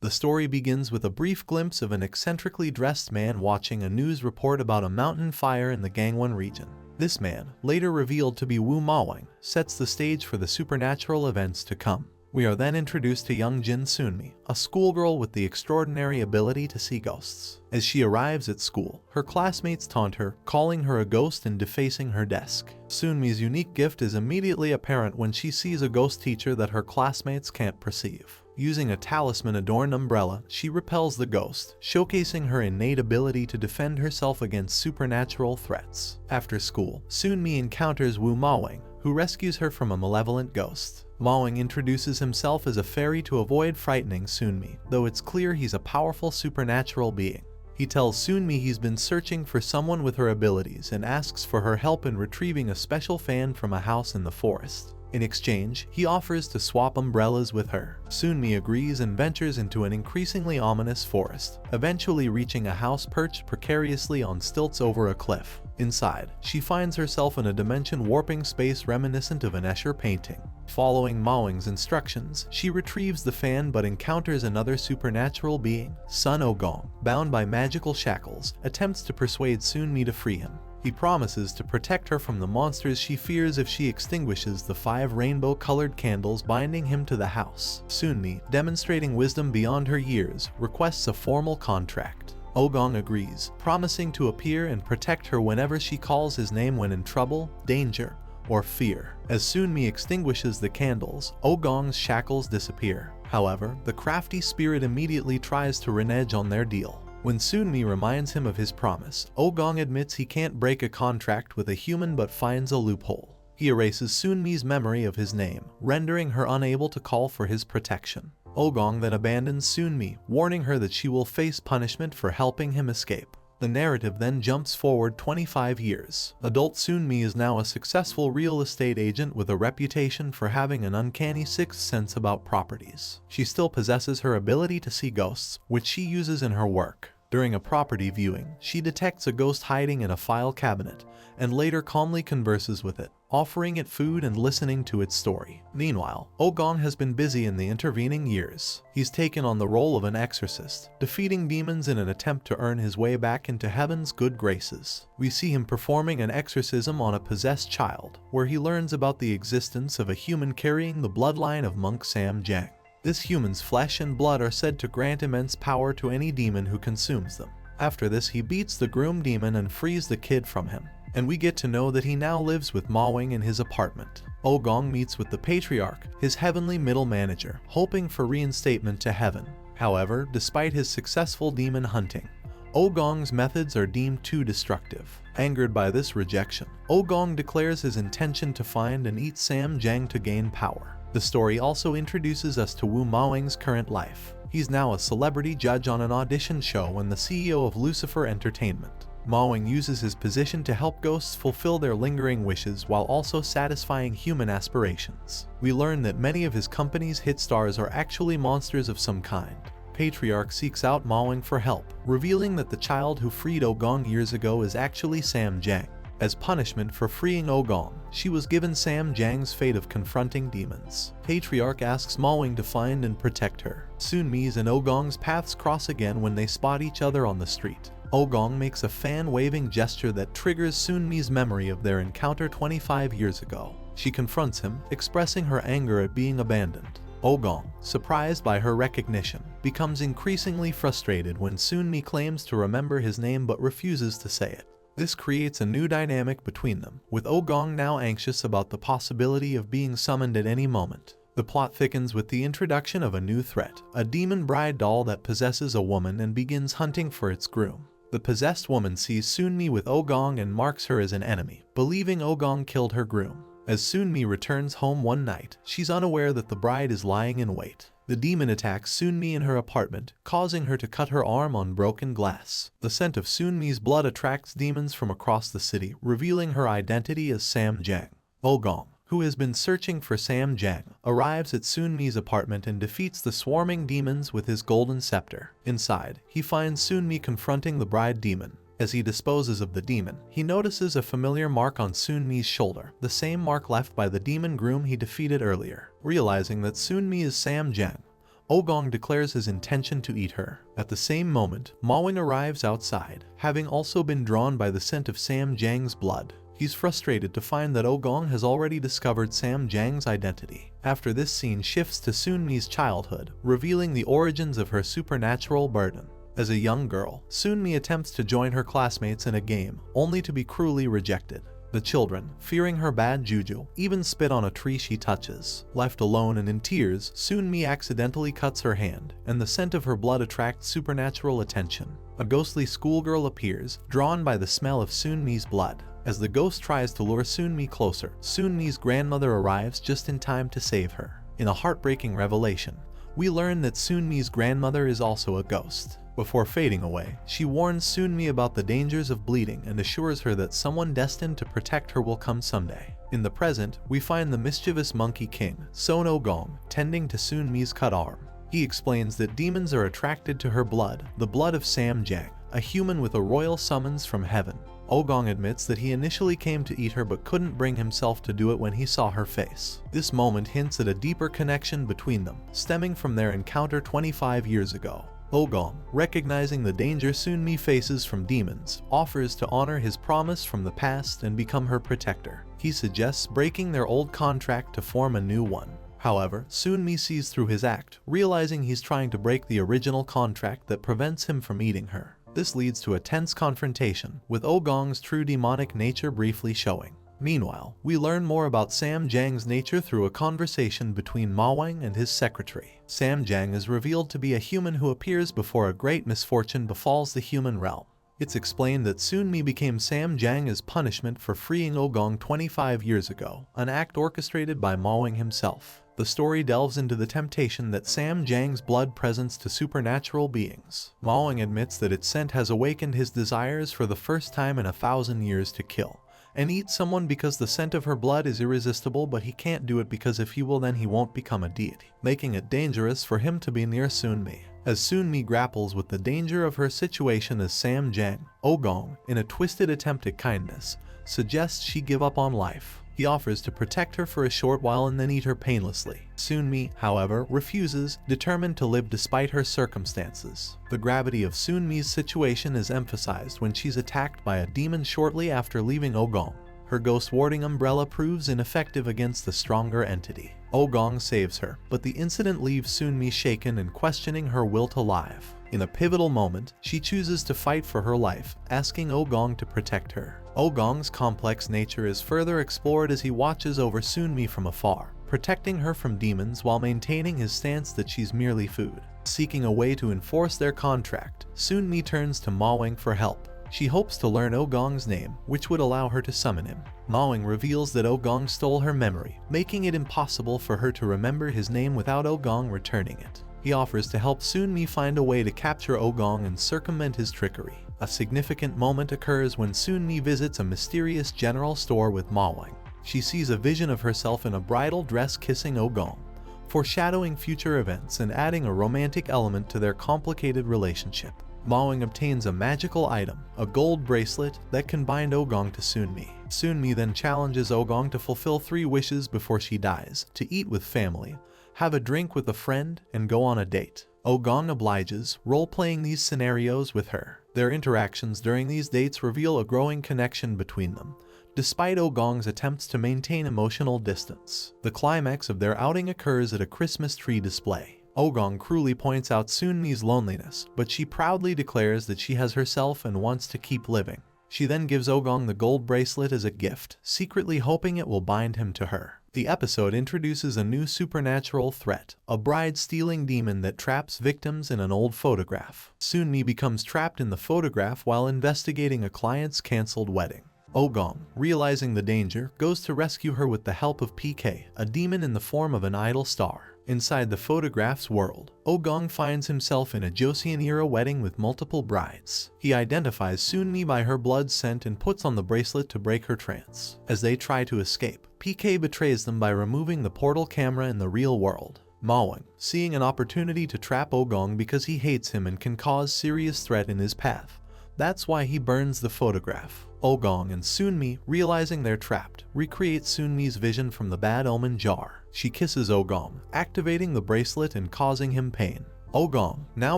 The story begins with a brief glimpse of an eccentrically dressed man watching a news report about a mountain fire in the Gangwon region. This man, later revealed to be Ma-wang, sets the stage for the supernatural events to come. We are then introduced to young Jin Sunmi, a schoolgirl with the extraordinary ability to see ghosts. As she arrives at school, her classmates taunt her, calling her a ghost and defacing her desk. Sunmi's unique gift is immediately apparent when she sees a ghost teacher that her classmates can't perceive. Using a talisman-adorned umbrella, she repels the ghost, showcasing her innate ability to defend herself against supernatural threats. After school, Sunmi encounters Ma-wang, who rescues her from a malevolent ghost. Ma-wang introduces himself as a fairy to avoid frightening Sunmi, though it's clear he's a powerful supernatural being. He tells Sunmi he's been searching for someone with her abilities and asks for her help in retrieving a special fan from a house in the forest. In exchange, he offers to swap umbrellas with her. Sunmi agrees and ventures into an increasingly ominous forest, eventually reaching a house perched precariously on stilts over a cliff. Inside, she finds herself in a dimension-warping space reminiscent of an Escher painting. Following Ma-wang's instructions, she retrieves the fan but encounters another supernatural being. Sun Ogong, bound by magical shackles, attempts to persuade Sunmi to free him. He promises to protect her from the monsters she fears if she extinguishes the 5 rainbow-colored candles binding him to the house. Sunmi, demonstrating wisdom beyond her years, requests a formal contract. Ogong agrees, promising to appear and protect her whenever she calls his name when in trouble, danger, or fear. As Sunmi extinguishes the candles, Ogong's shackles disappear. However, the crafty spirit immediately tries to renege on their deal. When Sunmi reminds him of his promise, Ogong admits he can't break a contract with a human but finds a loophole. He erases Sunmi's memory of his name, rendering her unable to call for his protection. Ogong then abandons Sunmi, warning her that she will face punishment for helping him escape. The narrative then jumps forward 25 years. Adult Sunmi is now a successful real estate agent with a reputation for having an uncanny sixth sense about properties. She still possesses her ability to see ghosts, which she uses in her work. During a property viewing, she detects a ghost hiding in a file cabinet, and later calmly converses with it, offering it food and listening to its story. Meanwhile, Ogong has been busy in the intervening years. He's taken on the role of an exorcist, defeating demons in an attempt to earn his way back into heaven's good graces. We see him performing an exorcism on a possessed child, where he learns about the existence of a human carrying the bloodline of monk Jang. This human's flesh and blood are said to grant immense power to any demon who consumes them. After this, he beats the groom demon and frees the kid from him. And we get to know that he now lives with Ma-wang in his apartment. Ogong meets with the patriarch, his heavenly middle manager, hoping for reinstatement to heaven. However, despite his successful demon hunting, Ogong's methods are deemed too destructive. Angered by this rejection, Ogong declares his intention to find and eat Jang to gain power. The story also introduces us to Ma-wang's current life. He's now a celebrity judge on an audition show and the CEO of Lucifer Entertainment. Ma-wang uses his position to help ghosts fulfill their lingering wishes while also satisfying human aspirations. We learn that many of his company's hit stars are actually monsters of some kind. Patriarch seeks out Ma-wang for help, revealing that the child who freed Ogong years ago is actually Jang. As punishment for freeing Ogong, she was given Jang's fate of confronting demons. Patriarch asks Ma-wang to find and protect her. Sunmi's and Ogong's paths cross again when they spot each other on the street. Ogong makes a fan-waving gesture that triggers Sunmi's memory of their encounter 25 years ago. She confronts him, expressing her anger at being abandoned. Ogong, surprised by her recognition, becomes increasingly frustrated when Sunmi claims to remember his name but refuses to say it. This creates a new dynamic between them, with Ogong now anxious about the possibility of being summoned at any moment. The plot thickens with the introduction of a new threat, a demon bride doll that possesses a woman and begins hunting for its groom. The possessed woman sees Sunmi with Ogong and marks her as an enemy, believing Ogong killed her groom. As Sunmi returns home one night, she's unaware that the bride is lying in wait. The demon attacks Sunmi in her apartment, causing her to cut her arm on broken glass. The scent of Sunmi's blood attracts demons from across the city, revealing her identity as Jang. Ogong, who has been searching for Jang, arrives at Sunmi's apartment and defeats the swarming demons with his golden scepter. Inside, he finds Sunmi confronting the bride demon. As he disposes of the demon, he notices a familiar mark on Sunmi's shoulder, the same mark left by the demon groom he defeated earlier. Realizing that Sunmi is Jang, Ogong declares his intention to eat her. At the same moment, Ma-wang arrives outside, having also been drawn by the scent of Sam Jang's blood. He's frustrated to find that Ogong has already discovered Sam Jang's identity. After this scene shifts to Sunmi's childhood, revealing the origins of her supernatural burden. As a young girl, Sunmi attempts to join her classmates in a game, only to be cruelly rejected. The children, fearing her bad juju, even spit on a tree she touches. Left alone and in tears, Sunmi accidentally cuts her hand, and the scent of her blood attracts supernatural attention. A ghostly schoolgirl appears, drawn by the smell of Sunmi's blood. As the ghost tries to lure Sunmi closer, Sunmi's grandmother arrives just in time to save her. In a heartbreaking revelation, we learn that Sunmi's grandmother is also a ghost. Before fading away, she warns Sunmi about the dangers of bleeding and assures her that someone destined to protect her will come someday. In the present, we find the mischievous Monkey King, Son Ogong, tending to Sunmi's cut arm. He explains that demons are attracted to her blood, the blood of Sam Jang, a human with a royal summons from heaven. Ogong admits that he initially came to eat her but couldn't bring himself to do it when he saw her face. This moment hints at a deeper connection between them, stemming from their encounter 25 years ago. Ogong, recognizing the danger Sunmi faces from demons, offers to honor his promise from the past and become her protector. He suggests breaking their old contract to form a new one. However, Sunmi sees through his act, realizing he's trying to break the original contract that prevents him from eating her. This leads to a tense confrontation, with Ogong's true demonic nature briefly showing. Meanwhile, we learn more about Sam Jang's nature through a conversation between Ma-wang and his secretary. Sam Jang is revealed to be a human who appears before a great misfortune befalls the human realm. It's explained that Sunmi became Sam Jang as punishment for freeing Ogong 25 years ago, an act orchestrated by Ma-wang himself. The story delves into the temptation that Sam Jang's blood presents to supernatural beings. Ma-wang admits that its scent has awakened his desires for the first time in 1,000 years to kill and eat someone because the scent of her blood is irresistible, but he can't do it because if he will then he won't become a deity, making it dangerous for him to be near Sunmi. As Sunmi grapples with the danger of her situation as Sam Jang, Ogong, in a twisted attempt at kindness, suggests she give up on life. He offers to protect her for a short while and then eat her painlessly. Sunmi, however, refuses, determined to live despite her circumstances. The gravity of Sunmi's situation is emphasized when she's attacked by a demon shortly after leaving Ogong. Her ghost warding umbrella proves ineffective against the stronger entity. Ogong saves her, but the incident leaves Sunmi shaken and questioning her will to live. In a pivotal moment, she chooses to fight for her life, asking Ogong to protect her. Ogong's complex nature is further explored as he watches over Sunmi from afar, protecting her from demons while maintaining his stance that she's merely food. Seeking a way to enforce their contract, Sunmi turns to Ma-wang for help. She hopes to learn Ogong's name, which would allow her to summon him. Ma-wang reveals that Ogong stole her memory, making it impossible for her to remember his name without Ogong returning it. He offers to help Sunmi find a way to capture Ogong and circumvent his trickery. A significant moment occurs when Sunmi visits a mysterious general store with Ma-wang. She sees a vision of herself in a bridal dress kissing Ogong, foreshadowing future events and adding a romantic element to their complicated relationship. Ma-wang obtains a magical item, a gold bracelet, that can bind Ogong to Sunmi. Sunmi then challenges Ogong to fulfill 3 wishes before she dies: to eat with family, have a drink with a friend, and go on a date. Ogong obliges, role-playing these scenarios with her. Their interactions during these dates reveal a growing connection between them, despite Ogong's attempts to maintain emotional distance. The climax of their outing occurs at a Christmas tree display. Ogong cruelly points out Sunmi's loneliness, but she proudly declares that she has herself and wants to keep living. She then gives Ogong the gold bracelet as a gift, secretly hoping it will bind him to her. The episode introduces a new supernatural threat, a bride-stealing demon that traps victims in an old photograph. Sunmi becomes trapped in the photograph while investigating a client's cancelled wedding. Ogong, realizing the danger, goes to rescue her with the help of PK, a demon in the form of an idol star. Inside the photograph's world, Ogong finds himself in a Joseon-era wedding with multiple brides. He identifies Sunmi by her blood scent and puts on the bracelet to break her trance. As they try to escape, PK betrays them by removing the portal camera in the real world. Ma-wang, seeing an opportunity to trap Ogong because he hates him and can cause serious threat in his path, That's why he burns the photograph. Ogong and Sunmi, realizing they're trapped, recreate Sunmi's vision from the bad omen jar. She kisses Ogong, activating the bracelet and causing him pain. Ogong, now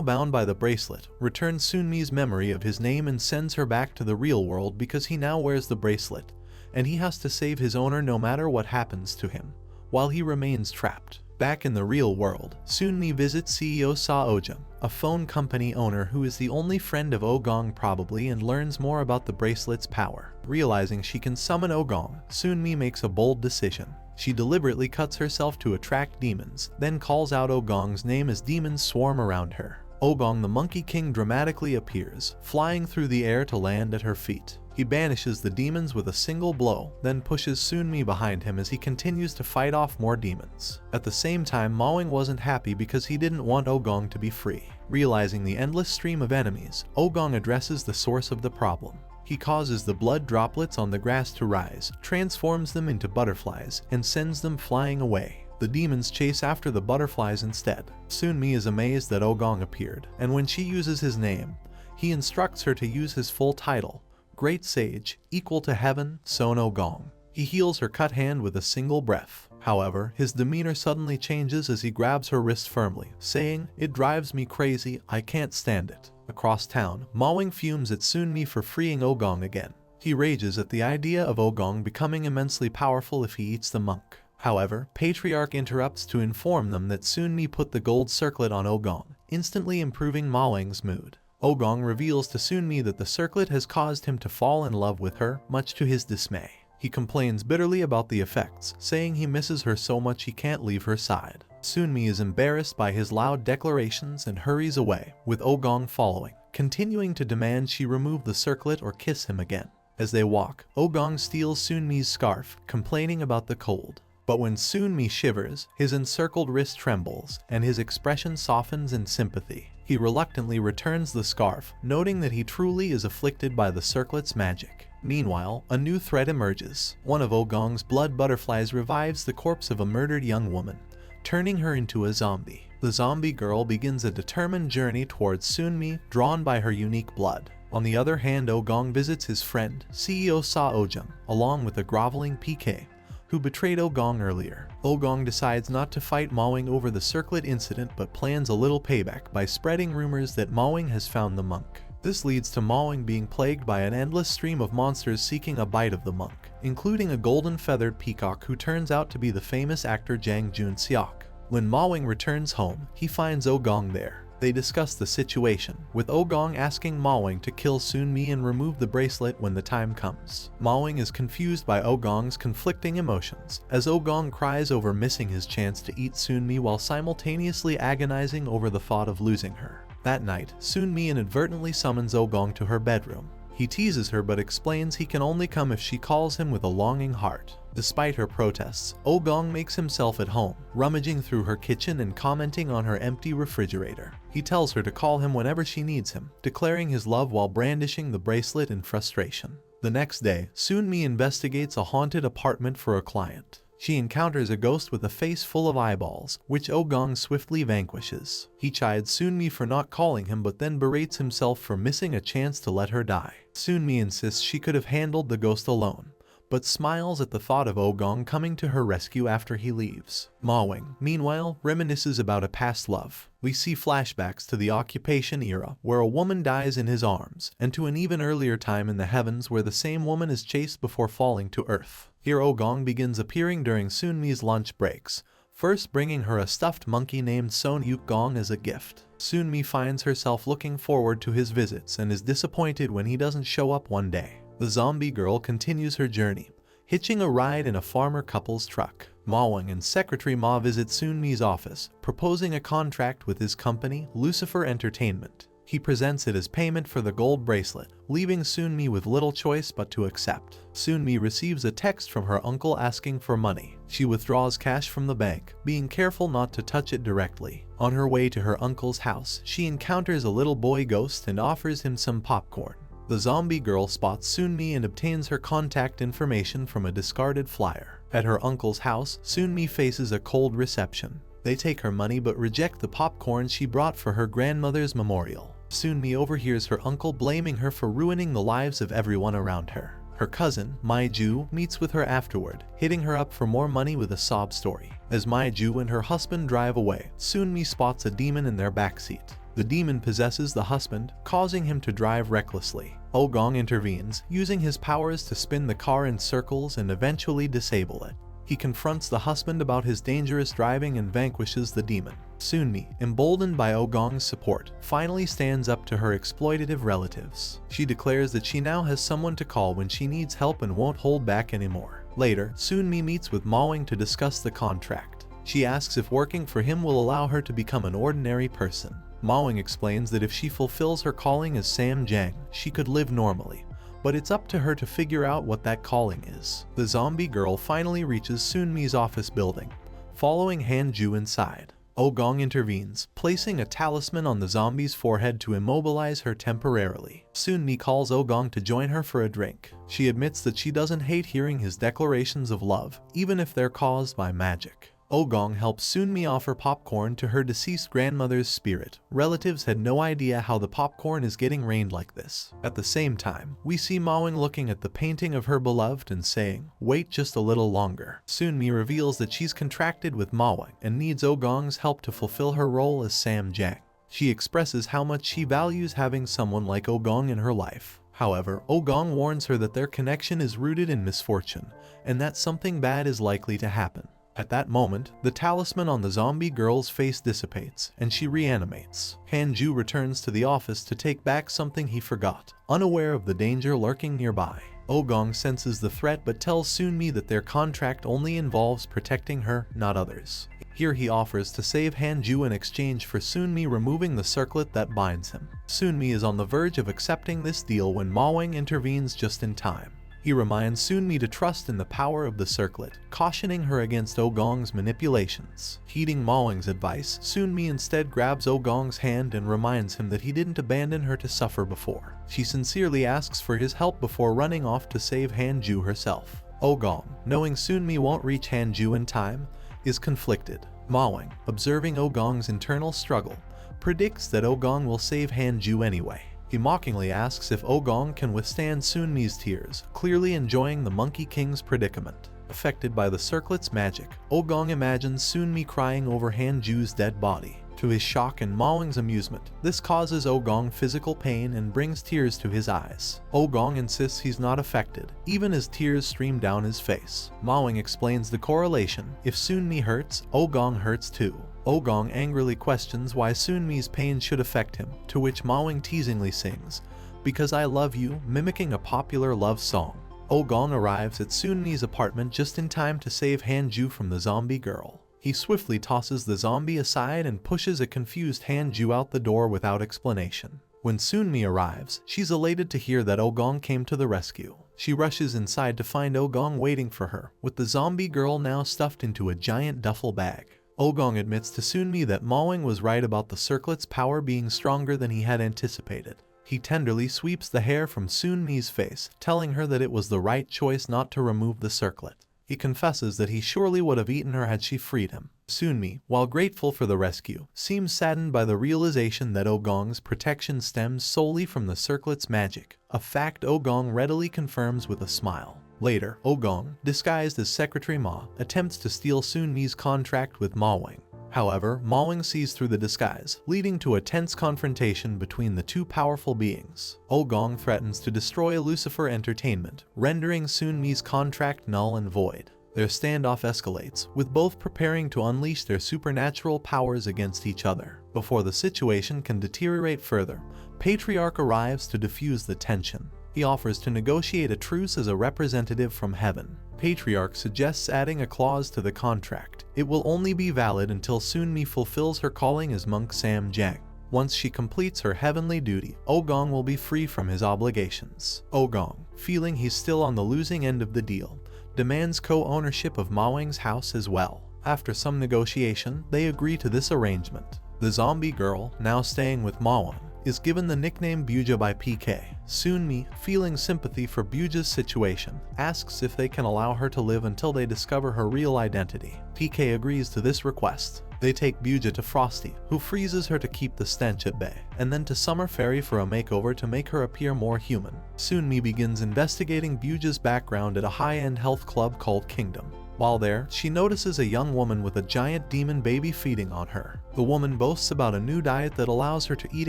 bound by the bracelet, returns Sunmi's memory of his name and sends her back to the real world because he now wears the bracelet, and he has to save his owner no matter what happens to him, while he remains trapped. Back in the real world, Sunmi visits CEO Sa-ojung, a phone company owner who is the only friend of Ogong probably, and learns more about the bracelet's power. Realizing she can summon Ogong, Sunmi makes a bold decision. She deliberately cuts herself to attract demons, then calls out Ogong's name as demons swarm around her. Ogong the Monkey King dramatically appears, flying through the air to land at her feet. He banishes the demons with a single blow, then pushes Sunmi behind him as he continues to fight off more demons. At the same time, Ma-wang wasn't happy because he didn't want Ogong to be free. Realizing the endless stream of enemies, Ogong addresses the source of the problem. He causes the blood droplets on the grass to rise, transforms them into butterflies, and sends them flying away. The demons chase after the butterflies instead. Sunmi is amazed that Ogong appeared, and when she uses his name, he instructs her to use his full title, Great Sage, equal to Heaven, Son Ogong. He heals her cut hand with a single breath. However, his demeanor suddenly changes as he grabs her wrist firmly, saying, "It drives me crazy, I can't stand it." Across town, Ma-wang fumes at Sunmi for freeing Ogong again. He rages at the idea of Ogong becoming immensely powerful if he eats the monk. However, Patriarch interrupts to inform them that Sunmi put the gold circlet on Ogong, instantly improving Ma-wang's mood. Ogong reveals to Sunmi that the circlet has caused him to fall in love with her, much to his dismay. He complains bitterly about the effects, saying he misses her so much he can't leave her side. Sunmi is embarrassed by his loud declarations and hurries away, with Ogong following, continuing to demand she remove the circlet or kiss him again. As they walk, Ogong steals Sunmi's scarf, complaining about the cold. But when Sunmi shivers, his encircled wrist trembles, and his expression softens in sympathy. He reluctantly returns the scarf, noting that he truly is afflicted by the circlet's magic. Meanwhile, a new threat emerges. One of Ogong's blood butterflies revives the corpse of a murdered young woman, turning her into a zombie. The zombie girl begins a determined journey towards Sunmi, drawn by her unique blood. On the other hand, Ogong visits his friend, CEO Sa-ojung, along with a groveling PK, who betrayed Ogong earlier. Ogong decides not to fight Ma-wang over the circlet incident but plans a little payback by spreading rumors that Ma-wang has found the monk. This leads to Ma-wang being plagued by an endless stream of monsters seeking a bite of the monk, including a golden-feathered peacock who turns out to be the famous actor Jang Jun-seok. When Ma-wang returns home, he finds Ogong there. They discuss the situation, with Ogong asking Ma-wang to kill Sunmi and remove the bracelet when the time comes. Ma-wang is confused by Ogong's conflicting emotions, as Ogong cries over missing his chance to eat Sunmi while simultaneously agonizing over the thought of losing her. That night, Sunmi inadvertently summons Ogong to her bedroom. He teases her but explains he can only come if she calls him with a longing heart. Despite her protests, Ogong makes himself at home, rummaging through her kitchen and commenting on her empty refrigerator. He tells her to call him whenever she needs him, declaring his love while brandishing the bracelet in frustration. The next day, Sunmi investigates a haunted apartment for a client. She encounters a ghost with a face full of eyeballs, which Ogong swiftly vanquishes. He chides Sunmi for not calling him but then berates himself for missing a chance to let her die. Sunmi insists she could have handled the ghost alone, but smiles at the thought of Ogong coming to her rescue after he leaves. Ma-wang, meanwhile, reminisces about a past love. We see flashbacks to the occupation era, where a woman dies in his arms, and to an even earlier time in the heavens where the same woman is chased before falling to earth. Here Ogong begins appearing during Sunmi's lunch breaks, first bringing her a stuffed monkey named Son Yuk-gong as a gift. Sunmi finds herself looking forward to his visits and is disappointed when he doesn't show up one day. The zombie girl continues her journey, hitching a ride in a farmer couple's truck. Ma-wang and Secretary Ma visit Sunmi's office, proposing a contract with his company, Lucifer Entertainment. He presents it as payment for the gold bracelet, leaving Sunmi with little choice but to accept. Sunmi receives a text from her uncle asking for money. She withdraws cash from the bank, being careful not to touch it directly. On her way to her uncle's house, she encounters a little boy ghost and offers him some popcorn. The zombie girl spots Sunmi and obtains her contact information from a discarded flyer. At her uncle's house, Sunmi faces a cold reception. They take her money but reject the popcorn she brought for her grandmother's memorial. Soon-mi overhears her uncle blaming her for ruining the lives of everyone around her. Her cousin, Ma-ju, meets with her afterward, hitting her up for more money with a sob story. As Ma-ju and her husband drive away, Soon-mi spots a demon in their backseat. The demon possesses the husband, causing him to drive recklessly. Oh-gong intervenes, using his powers to spin the car in circles and eventually disable it. He confronts the husband about his dangerous driving and vanquishes the demon. Soon-mi, emboldened by Oh-gong's support, finally stands up to her exploitative relatives. She declares that she now has someone to call when she needs help and won't hold back anymore. Later, Soon-mi meets with Ma-wang to discuss the contract. She asks if working for him will allow her to become an ordinary person. Ma-wang explains that if she fulfills her calling as Sam Jang, she could live normally. But it's up to her to figure out what that calling is. The zombie girl finally reaches Soon-mi's office building, following Han-ju inside. Oh-gong intervenes, placing a talisman on the zombie's forehead to immobilize her temporarily. Soon-mi calls Oh-gong to join her for a drink. She admits that she doesn't hate hearing his declarations of love, even if they're caused by magic. Oh-gong helps Soon-mi offer popcorn to her deceased grandmother's spirit. Relatives had no idea how the popcorn is getting rained like this. At the same time, we see Ma-wang looking at the painting of her beloved and saying, "Wait just a little longer." Soon-mi reveals that she's contracted with Ma-wang and needs Oh-gong's help to fulfill her role as Sam Jang. She expresses how much she values having someone like Oh-gong in her life. However, Oh-gong warns her that their connection is rooted in misfortune, and that something bad is likely to happen. At that moment, the talisman on the zombie girl's face dissipates, and she reanimates. Han-ju returns to the office to take back something he forgot, unaware of the danger lurking nearby. Oh-gong senses the threat but tells Soon-mi that their contract only involves protecting her, not others. Here he offers to save Han-ju in exchange for Soon-mi removing the circlet that binds him. Soon-mi is on the verge of accepting this deal when Ma-wang intervenes just in time. He reminds Soon-mi to trust in the power of the circlet, cautioning her against Oh-gong's manipulations. Heeding Ma-wang's advice, Soon-mi instead grabs Oh-gong's hand and reminds him that he didn't abandon her to suffer before. She sincerely asks for his help before running off to save Han-ju herself. Oh-gong, knowing Soon-mi won't reach Han-ju in time, is conflicted. Ma-wang, observing Oh-gong's internal struggle, predicts that Oh-gong will save Han-ju anyway. He mockingly asks if Oh-gong can withstand Soon-mi's tears, clearly enjoying the Monkey King's predicament. Affected by the circlet's magic, Oh-gong imagines Soon-mi crying over Han-ju's dead body. To his shock and Ma-wang's amusement, this causes Oh-gong physical pain and brings tears to his eyes. Oh-gong insists he's not affected, even as tears stream down his face. Ma-wang explains the correlation: if Soon-mi hurts, Oh-gong hurts too. Oh-gong angrily questions why Soon-mi's pain should affect him, to which Ma-wang teasingly sings, "Because I love you," mimicking a popular love song. Oh-gong arrives at Soon-mi's apartment just in time to save Han-ju from the zombie girl. He swiftly tosses the zombie aside and pushes a confused Han-ju out the door without explanation. When Soon-mi arrives, she's elated to hear that Oh-gong came to the rescue. She rushes inside to find Oh-gong waiting for her, with the zombie girl now stuffed into a giant duffel bag. Oh-gong admits to Soon-mi that Ma-wang was right about the circlet's power being stronger than he had anticipated. He tenderly sweeps the hair from Soon-mi's face, telling her that it was the right choice not to remove the circlet. He confesses that he surely would have eaten her had she freed him. Soon-mi, while grateful for the rescue, seems saddened by the realization that Oh-gong's protection stems solely from the circlet's magic, a fact Oh-gong readily confirms with a smile. Later, Oh-gong, disguised as Secretary Ma, attempts to steal Soon-mi's contract with Ma-wang. However, Ma-wang sees through the disguise, leading to a tense confrontation between the two powerful beings. Oh-gong threatens to destroy Lucifer Entertainment, rendering Soon-mi's contract null and void. Their standoff escalates, with both preparing to unleash their supernatural powers against each other. Before the situation can deteriorate further, Patriarch arrives to defuse the tension. He offers to negotiate a truce as a representative from heaven. Patriarch suggests adding a clause to the contract. It will only be valid until Soon-mi fulfills her calling as monk Sam Jang. Once she completes her heavenly duty, Oh-gong will be free from his obligations. Oh-gong, feeling he's still on the losing end of the deal, demands co-ownership of Ma-wang's house as well. After some negotiation, they agree to this arrangement. The zombie girl, now staying with Ma-wang, is given the nickname Buja by PK. Soon-mi, feeling sympathy for Buja's situation, asks if they can allow her to live until they discover her real identity. PK agrees to this request. They take Buja to Frosty, who freezes her to keep the stench at bay, and then to Summer Fairy for a makeover to make her appear more human. Soon Mi begins investigating Buja's background at a high-end health club called Kingdom. While there, she notices a young woman with a giant demon baby feeding on her. The woman boasts about a new diet that allows her to eat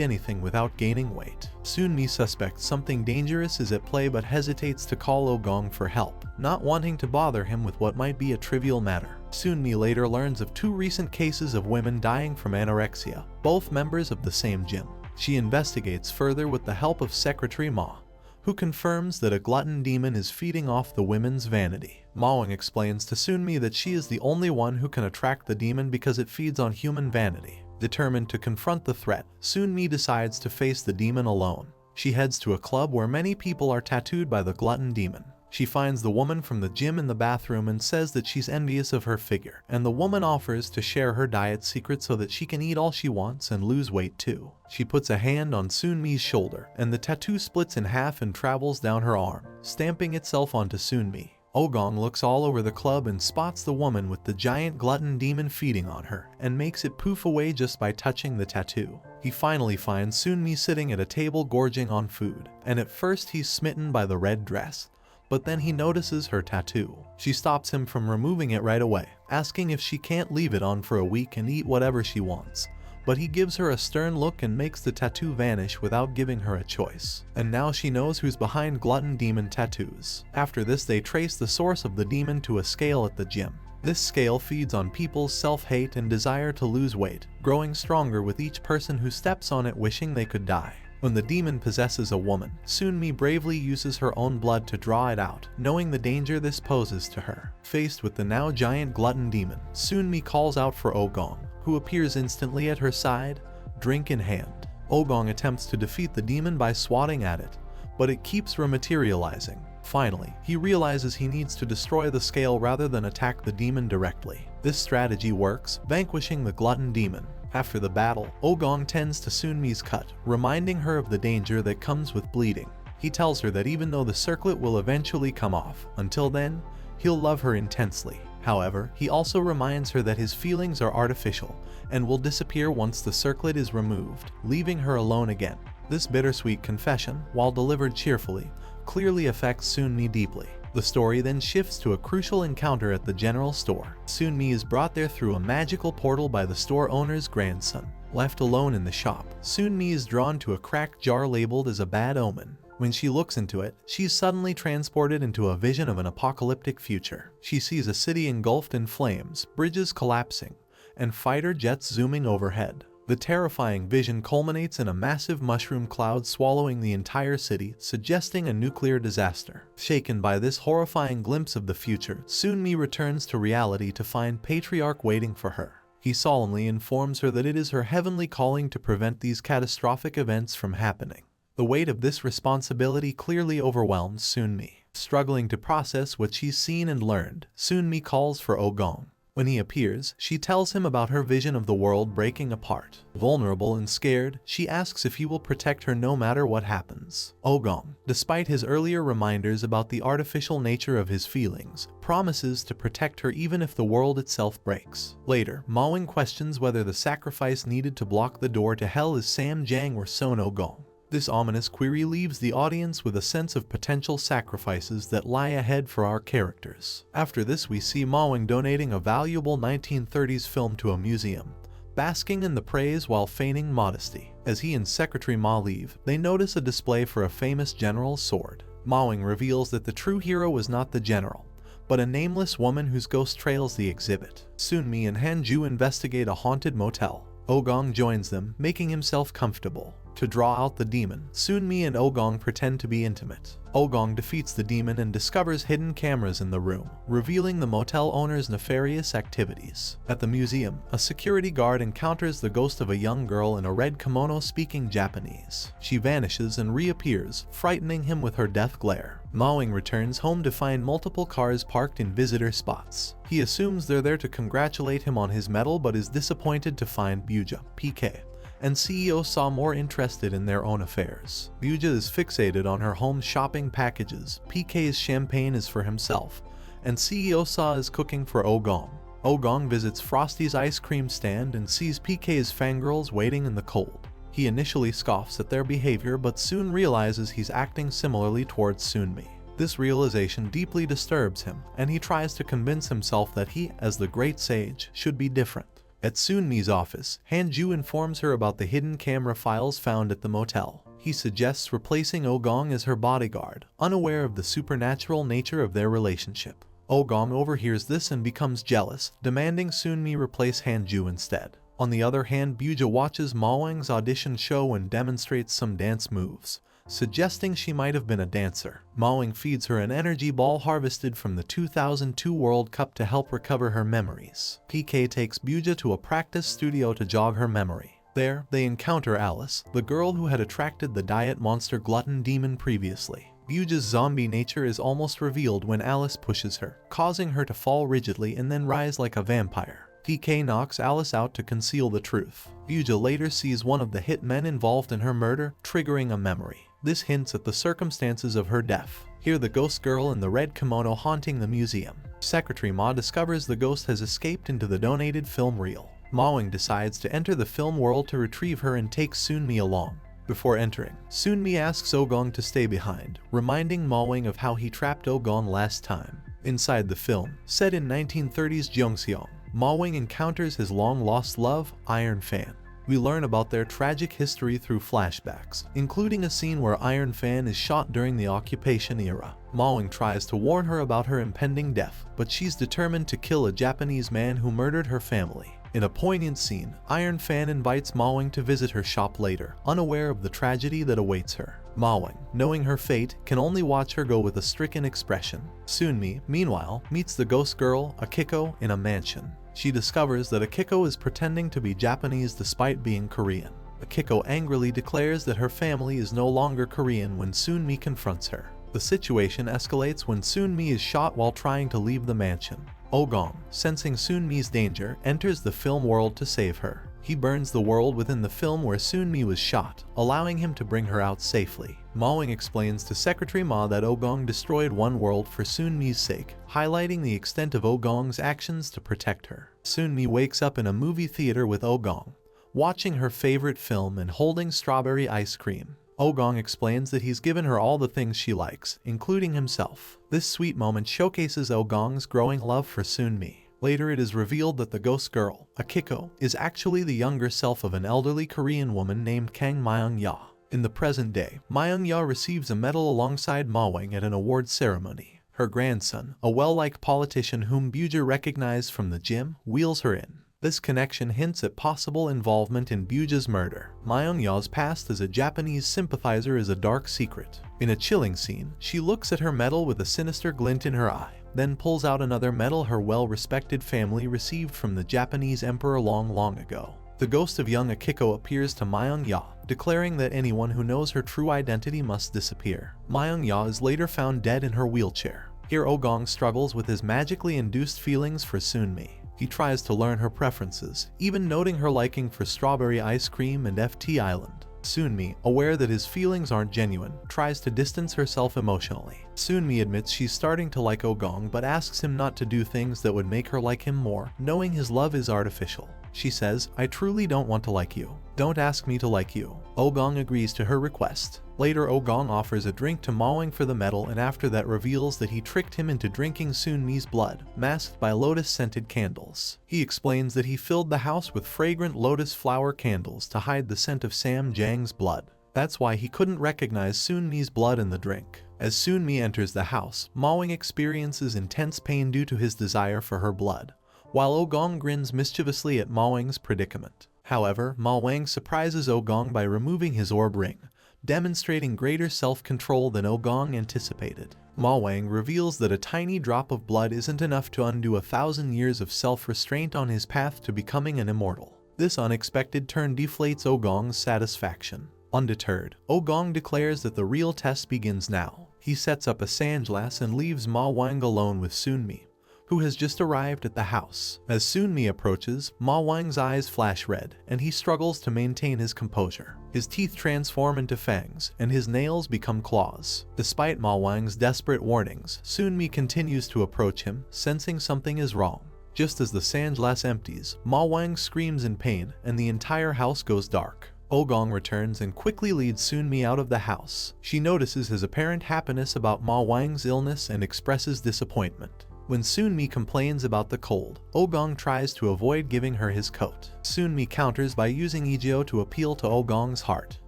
anything without gaining weight. Soon Mi suspects something dangerous is at play but hesitates to call Ogong for help, not wanting to bother him with what might be a trivial matter. Soon Mi later learns of 2 recent cases of women dying from anorexia, both members of the same gym. She investigates further with the help of Secretary Ma, who confirms that a glutton demon is feeding off the women's vanity. Ma-wang explains to Soon-mi that she is the only one who can attract the demon because it feeds on human vanity. Determined to confront the threat, Soon-mi decides to face the demon alone. She heads to a club where many people are tattooed by the glutton demon. She finds the woman from the gym in the bathroom and says that she's envious of her figure, and the woman offers to share her diet secret so that she can eat all she wants and lose weight too. She puts a hand on Soon-mi's shoulder, and the tattoo splits in half and travels down her arm, stamping itself onto Soon-mi. Ogong looks all over the club and spots the woman with the giant glutton demon feeding on her, and makes it poof away just by touching the tattoo. He finally finds Soon-mi sitting at a table gorging on food, and at first he's smitten by the red dress. But then he notices her tattoo. She stops him from removing it right away, asking if she can't leave it on for a week and eat whatever she wants. But he gives her a stern look and makes the tattoo vanish without giving her a choice. And now she knows who's behind glutton demon tattoos. After this, they trace the source of the demon to a scale at the gym. This scale feeds on people's self-hate and desire to lose weight, growing stronger with each person who steps on it wishing they could die. When the demon possesses a woman, Soon-mi bravely uses her own blood to draw it out, knowing the danger this poses to her. Faced with the now giant glutton demon, Soon-mi calls out for Ogong, who appears instantly at her side, drink in hand. Ogong attempts to defeat the demon by swatting at it, but it keeps rematerializing. Finally, he realizes he needs to destroy the scale rather than attack the demon directly. This strategy works, vanquishing the glutton demon. After the battle, Ogong tends to Soon-mi's cut, reminding her of the danger that comes with bleeding. He tells her that even though the circlet will eventually come off, until then, he'll love her intensely. However, he also reminds her that his feelings are artificial and will disappear once the circlet is removed, leaving her alone again. This bittersweet confession, while delivered cheerfully, clearly affects Soon-mi deeply. The story then shifts to a crucial encounter at the general store. Soon-mi is brought there through a magical portal by the store owner's grandson. Left alone in the shop, Soon-mi is drawn to a cracked jar labeled as a bad omen. When she looks into it, she's suddenly transported into a vision of an apocalyptic future. She sees a city engulfed in flames, bridges collapsing, and fighter jets zooming overhead. The terrifying vision culminates in a massive mushroom cloud swallowing the entire city, suggesting a nuclear disaster. Shaken by this horrifying glimpse of the future, Soon-mi returns to reality to find Patriarch waiting for her. He solemnly informs her that it is her heavenly calling to prevent these catastrophic events from happening. The weight of this responsibility clearly overwhelms Soon-mi. Struggling to process what she's seen and learned, Soon-mi calls for Ogong. When he appears, she tells him about her vision of the world breaking apart. Vulnerable and scared, she asks if he will protect her no matter what happens. Ogong, despite his earlier reminders about the artificial nature of his feelings, promises to protect her even if the world itself breaks. Later, Ma-wang questions whether the sacrifice needed to block the door to hell is Sam Jang or Son Ogong. This ominous query leaves the audience with a sense of potential sacrifices that lie ahead for our characters. After this, we see Ma-wang donating a valuable 1930s film to a museum, basking in the praise while feigning modesty. As he and Secretary Ma leave, they notice a display for a famous general's sword. Ma-wang reveals that the true hero was not the general, but a nameless woman whose ghost trails the exhibit. Soon-mi and Han-ju investigate a haunted motel. Ogong joins them, making himself comfortable. To draw out the demon, Soon-mi and Ogong pretend to be intimate. Ogong defeats the demon and discovers hidden cameras in the room, revealing the motel owner's nefarious activities. At the museum, a security guard encounters the ghost of a young girl in a red kimono speaking Japanese. She vanishes and reappears, frightening him with her death glare. Ma-wang returns home to find multiple cars parked in visitor spots. He assumes they're there to congratulate him on his medal but is disappointed to find Buja, PK, and CEO Saw more interested in their own affairs. Buja is fixated on her home shopping packages, PK's champagne is for himself, and CEO Saw is cooking for Ogong. Ogong visits Frosty's ice cream stand and sees PK's fangirls waiting in the cold. He initially scoffs at their behavior but soon realizes he's acting similarly towards Sunmi. This realization deeply disturbs him, and he tries to convince himself that he, as the great sage, should be different. At Sunmi's office, Hanju informs her about the hidden camera files found at the motel. He suggests replacing Ogong as her bodyguard, unaware of the supernatural nature of their relationship. Ogong overhears this and becomes jealous, demanding Sunmi replace Hanju instead. On the other hand, Byuja watches Ma-wang's audition show and demonstrates some dance moves, suggesting she might have been a dancer. Ma-wang feeds her an energy ball harvested from the 2002 World Cup to help recover her memories. PK takes Byuja to a practice studio to jog her memory. There, they encounter Alice, the girl who had attracted the diet monster glutton demon previously. Byuja's zombie nature is almost revealed when Alice pushes her, causing her to fall rigidly and then rise like a vampire. PK knocks Alice out to conceal the truth. Byuja later sees one of the hitmen involved in her murder, triggering a memory. This hints at the circumstances of her death. Here, the ghost girl in the red kimono haunting the museum. Secretary Ma discovers the ghost has escaped into the donated film reel. Ma-wang decides to enter the film world to retrieve her and takes Sunmi along. Before entering, Sunmi asks Ogong to stay behind, reminding Ma-wang of how he trapped Ogong last time. Inside the film, set in 1930s Gyeongseong, Ma-wang encounters his long-lost love, Iron Fan. We learn about their tragic history through flashbacks, including a scene where Iron Fan is shot during the occupation era. Ma-wang tries to warn her about her impending death, but she's determined to kill a Japanese man who murdered her family. In a poignant scene, Iron Fan invites Ma-wang to visit her shop later, unaware of the tragedy that awaits her. Ma-wang, knowing her fate, can only watch her go with a stricken expression. Sunmi, meanwhile, meets the ghost girl, Akiko, in a mansion. She discovers that Akiko is pretending to be Japanese despite being Korean. Akiko angrily declares that her family is no longer Korean when Sunmi confronts her. The situation escalates when Sunmi is shot while trying to leave the mansion. Ogong, sensing Sunmi's danger, enters the film world to save her. He burns the world within the film where Sunmi was shot, allowing him to bring her out safely. Ma-wang explains to Secretary Ma that Ogong destroyed one world for Sunmi's sake, highlighting the extent of Ogong's actions to protect her. Sunmi wakes up in a movie theater with Ogong, watching her favorite film and holding strawberry ice cream. Ogong explains that he's given her all the things she likes, including himself. This sweet moment showcases Ogong's growing love for Sunmi. Later, it is revealed that the ghost girl, Akiko, is actually the younger self of an elderly Korean woman named Kang Myung-ya. In the present day, Myung-ya receives a medal alongside Ma-wang at an award ceremony. Her grandson, a well-liked politician whom Byuja recognized from the gym, wheels her in. This connection hints at possible involvement in Byuja's murder. Myung-ya's past as a Japanese sympathizer is a dark secret. In a chilling scene, she looks at her medal with a sinister glint in her eye, then pulls out another medal her well-respected family received from the Japanese emperor long ago. The ghost of young Akiko appears to Myung-ya, declaring that anyone who knows her true identity must disappear. Myung-ya is later found dead in her wheelchair. Here, Ogong struggles with his magically induced feelings for Sunmi. He tries to learn her preferences, even noting her liking for strawberry ice cream and FT Island. Sunmi, aware that his feelings aren't genuine, tries to distance herself emotionally. Sunmi admits she's starting to like Ogong but asks him not to do things that would make her like him more, knowing his love is artificial. She says, "I truly don't want to like you. Don't ask me to like you." Ogong agrees to her request. Later, Ogong offers a drink to Ma-wang for the medal and after that reveals that he tricked him into drinking Sunmi's blood, masked by lotus-scented candles. He explains that he filled the house with fragrant lotus flower candles to hide the scent of Jang's blood. That's why he couldn't recognize Sunmi's blood in the drink. As Sunmi enters the house, Ma-wang experiences intense pain due to his desire for her blood, while Ogong grins mischievously at Ma-wang's predicament. However, Ma-wang surprises Ogong by removing his orb ring, demonstrating greater self-control than Ogong anticipated. Ma-wang reveals that a tiny drop of blood isn't enough to undo 1,000 years of self-restraint on his path to becoming an immortal. This unexpected turn deflates Ogong's satisfaction. Undeterred, Ogong declares that the real test begins now. He sets up a sandglass and leaves Ma-wang alone with Sunmi, who has just arrived at the house. As Sunmi approaches, Ma-wang's eyes flash red, and he struggles to maintain his composure. His teeth transform into fangs, and his nails become claws. Despite Ma-wang's desperate warnings, Sunmi continues to approach him, sensing something is wrong. Just as the sandglass empties, Ma-wang screams in pain and the entire house goes dark. Ogong returns and quickly leads Sunmi out of the house. She notices his apparent happiness about Ma-wang's illness and expresses disappointment. When Sunmi complains about the cold, Ogong tries to avoid giving her his coat. Sunmi counters by using Ijio to appeal to Ogong's heart.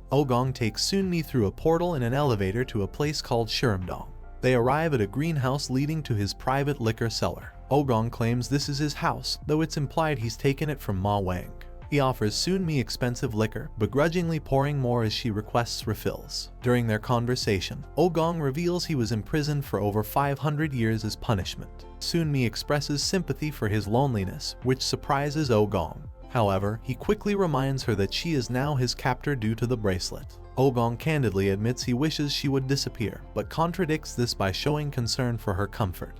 Ogong takes Sunmi through a portal in an elevator to a place called Shirimdong. They arrive at a greenhouse leading to his private liquor cellar. Ogong claims this is his house, though it's implied he's taken it from Ma-wang. He offers Sunmi expensive liquor, begrudgingly pouring more as she requests refills. During their conversation, Ogong reveals he was imprisoned for over 500 years as punishment. Sunmi expresses sympathy for his loneliness, which surprises Ogong. However, he quickly reminds her that she is now his captor due to the bracelet. Ogong candidly admits he wishes she would disappear, but contradicts this by showing concern for her comfort,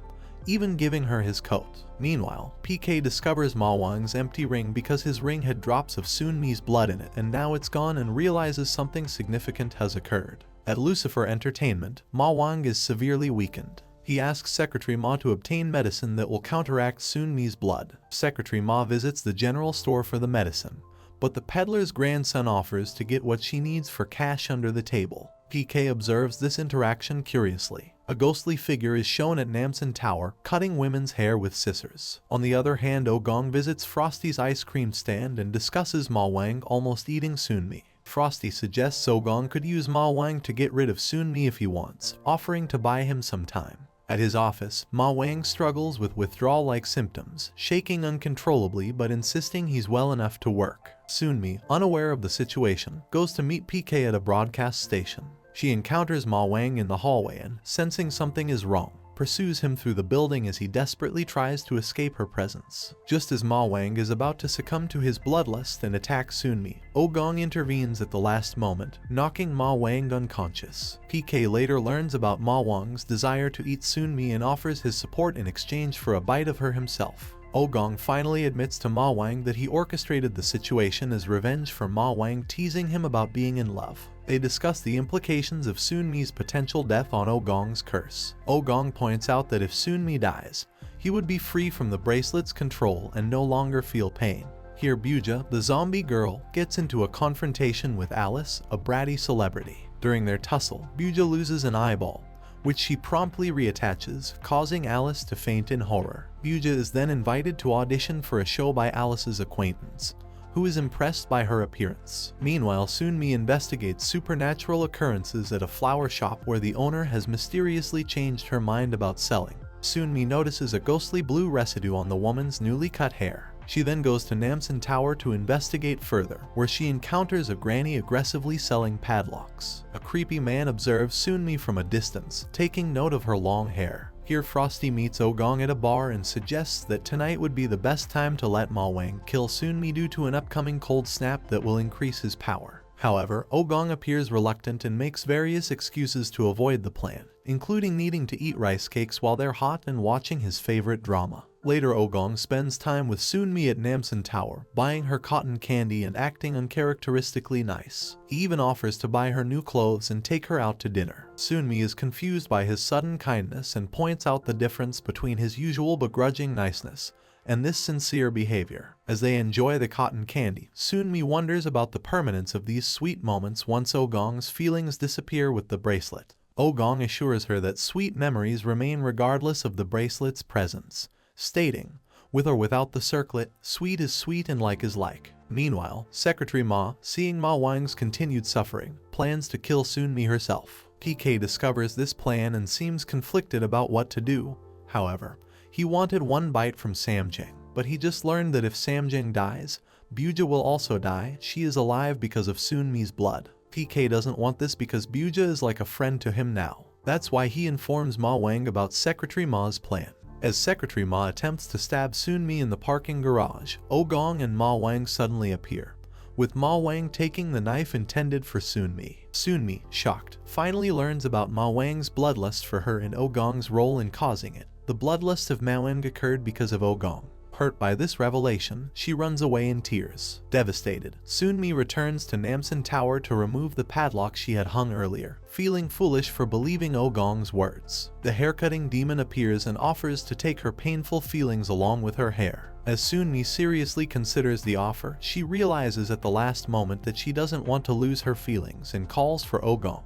even giving her his coat. Meanwhile, PK discovers Ma-wang's empty ring because his ring had drops of Sunmi's blood in it and now it's gone, and realizes something significant has occurred. At Lucifer Entertainment, Ma-wang is severely weakened. He asks Secretary Ma to obtain medicine that will counteract Sunmi's blood. Secretary Ma visits the general store for the medicine, but the peddler's grandson offers to get what she needs for cash under the table. PK observes this interaction curiously. A ghostly figure is shown at Namsan Tower, cutting women's hair with scissors. On the other hand, Ogong visits Frosty's ice cream stand and discusses Ma-wang almost eating Sunmi. Frosty suggests Ogong could use Ma-wang to get rid of Sunmi if he wants, offering to buy him some time. At his office, Ma-wang struggles with withdrawal-like symptoms, shaking uncontrollably but insisting he's well enough to work. Sunmi, unaware of the situation, goes to meet PK at a broadcast station. She encounters Ma-wang in the hallway and, sensing something is wrong, pursues him through the building as he desperately tries to escape her presence. Just as Ma-wang is about to succumb to his bloodlust and attack Sunmi, Ogong intervenes at the last moment, knocking Ma-wang unconscious. PK later learns about Ma-wang's desire to eat Sunmi and offers his support in exchange for a bite of her himself. Ogong finally admits to Ma-wang that he orchestrated the situation as revenge for Ma-wang teasing him about being in love. They discuss the implications of Sunmi's potential death on Ogong's curse. Ogong points out that if Sunmi dies, he would be free from the bracelet's control and no longer feel pain. Here Buja, the zombie girl, gets into a confrontation with Alice, a bratty celebrity. During their tussle, Buja loses an eyeball, which she promptly reattaches, causing Alice to faint in horror. Buja is then invited to audition for a show by Alice's acquaintance, who is impressed by her appearance. Meanwhile, Sunmi investigates supernatural occurrences at a flower shop where the owner has mysteriously changed her mind about selling. Sunmi notices a ghostly blue residue on the woman's newly cut hair. She then goes to Namsan Tower to investigate further, where she encounters a granny aggressively selling padlocks. A creepy man observes Sunmi from a distance, taking note of her long hair. Here Frosty meets Ogong at a bar and suggests that tonight would be the best time to let Ma-wang kill Sunmi due to an upcoming cold snap that will increase his power. However, Ogong appears reluctant and makes various excuses to avoid the plan, including needing to eat rice cakes while they're hot and watching his favorite drama. Later, Ogong spends time with Sunmi at Namsan Tower, buying her cotton candy and acting uncharacteristically nice. He even offers to buy her new clothes and take her out to dinner. Sunmi is confused by his sudden kindness and points out the difference between his usual begrudging niceness and this sincere behavior. As they enjoy the cotton candy, Sunmi wonders about the permanence of these sweet moments once Ogong's feelings disappear with the bracelet. Ogong assures her that sweet memories remain regardless of the bracelet's presence, stating, "With or without the circlet, sweet is sweet and like is like." Meanwhile, Secretary Ma, seeing Ma-wang's continued suffering, plans to kill Sunmi herself. PK discovers this plan and seems conflicted about what to do. However, he wanted one bite from Samjang, but he just learned that if Samjang dies, Buja will also die. She is alive because of Sunmi's blood. PK doesn't want this because Buja is like a friend to him now. That's why he informs Ma-wang about Secretary Ma's plan. As Secretary Ma attempts to stab Sunmi in the parking garage, Ogong and Ma-wang suddenly appear, with Ma-wang taking the knife intended for Sunmi. Sunmi, shocked, finally learns about Ma-wang's bloodlust for her and Ogong's role in causing it. The bloodlust of Ma-wang occurred because of Ogong. Hurt by this revelation, she runs away in tears. Devastated, Sunmi returns to Namsan Tower to remove the padlock she had hung earlier, feeling foolish for believing Ogong's words. The haircutting demon appears and offers to take her painful feelings along with her hair. As Sunmi seriously considers the offer, she realizes at the last moment that she doesn't want to lose her feelings and calls for Ogong,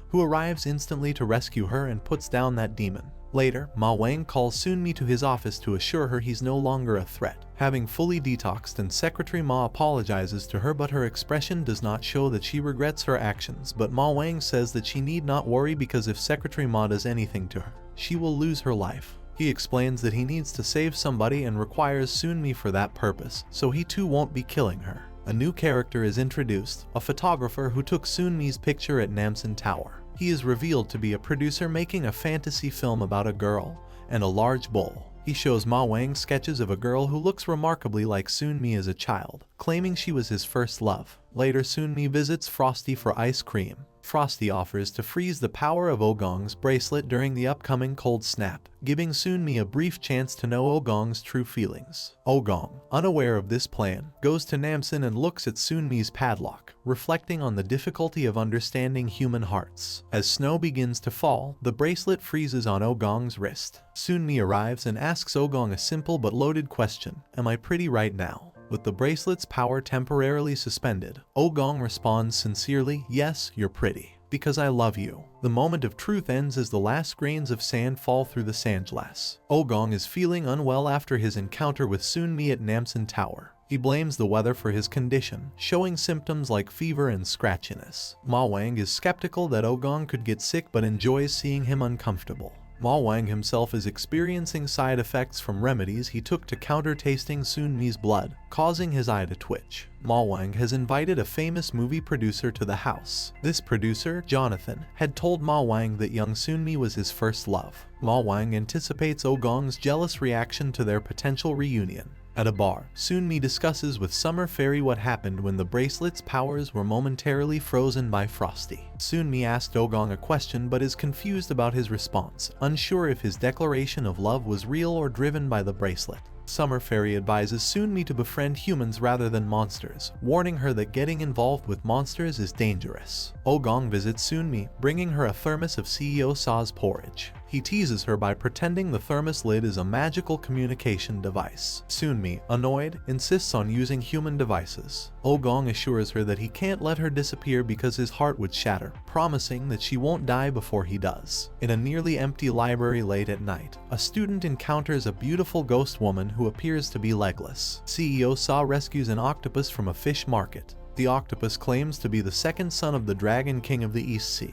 who arrives instantly to rescue her and puts down that demon. Later, Ma-wang calls Sunmi to his office to assure her he's no longer a threat. Having fully detoxed, and Secretary Ma apologizes to her, but her expression does not show that she regrets her actions. But Ma-wang says that she need not worry because if Secretary Ma does anything to her, she will lose her life. He explains that he needs to save somebody and requires Sunmi for that purpose, so he too won't be killing her. A new character is introduced, a photographer who took Sunmi's picture at Namsan Tower. He is revealed to be a producer making a fantasy film about a girl and a large bowl. He shows Ma-wang sketches of a girl who looks remarkably like Sunmi as a child, claiming she was his first love. Later, Sunmi visits Frosty for ice cream. Frosty offers to freeze the power of Ogong's bracelet during the upcoming cold snap, giving Sunmi a brief chance to know Ogong's true feelings. Ogong, unaware of this plan, goes to Namsan and looks at Sunmi's padlock, reflecting on the difficulty of understanding human hearts. As snow begins to fall, the bracelet freezes on Ogong's wrist. Sunmi arrives and asks Ogong a simple but loaded question: "Am I pretty right now?" With the bracelet's power temporarily suspended, Ogong responds sincerely, "Yes, you're pretty, because I love you." The moment of truth ends as the last grains of sand fall through the sandglass. Ogong is feeling unwell after his encounter with Sunmi at Namsan Tower. He blames the weather for his condition, showing symptoms like fever and scratchiness. Ma-wang is skeptical that Ogong could get sick but enjoys seeing him uncomfortable. Ma-wang himself is experiencing side effects from remedies he took to counter tasting Sunmi's blood, causing his eye to twitch. Ma-wang has invited a famous movie producer to the house. This producer, Jonathan, had told Ma-wang that young Sunmi was his first love. Ma-wang anticipates Ogong's jealous reaction to their potential reunion. At a bar, Sunmi discusses with Summer Fairy what happened when the bracelet's powers were momentarily frozen by Frosty. Sunmi asked Ogong a question but is confused about his response, unsure if his declaration of love was real or driven by the bracelet. Summer Fairy advises Sunmi to befriend humans rather than monsters, warning her that getting involved with monsters is dangerous. Ogong visits Sunmi, bringing her a thermos of CEO Sa's porridge. He teases her by pretending the thermos lid is a magical communication device. Sunmi, annoyed, insists on using human devices. Ogong assures her that he can't let her disappear because his heart would shatter, promising that she won't die before he does. In a nearly empty library late at night, a student encounters a beautiful ghost woman who appears to be legless. CEO Sa rescues an octopus from a fish market. The octopus claims to be the second son of the Dragon King of the East Sea,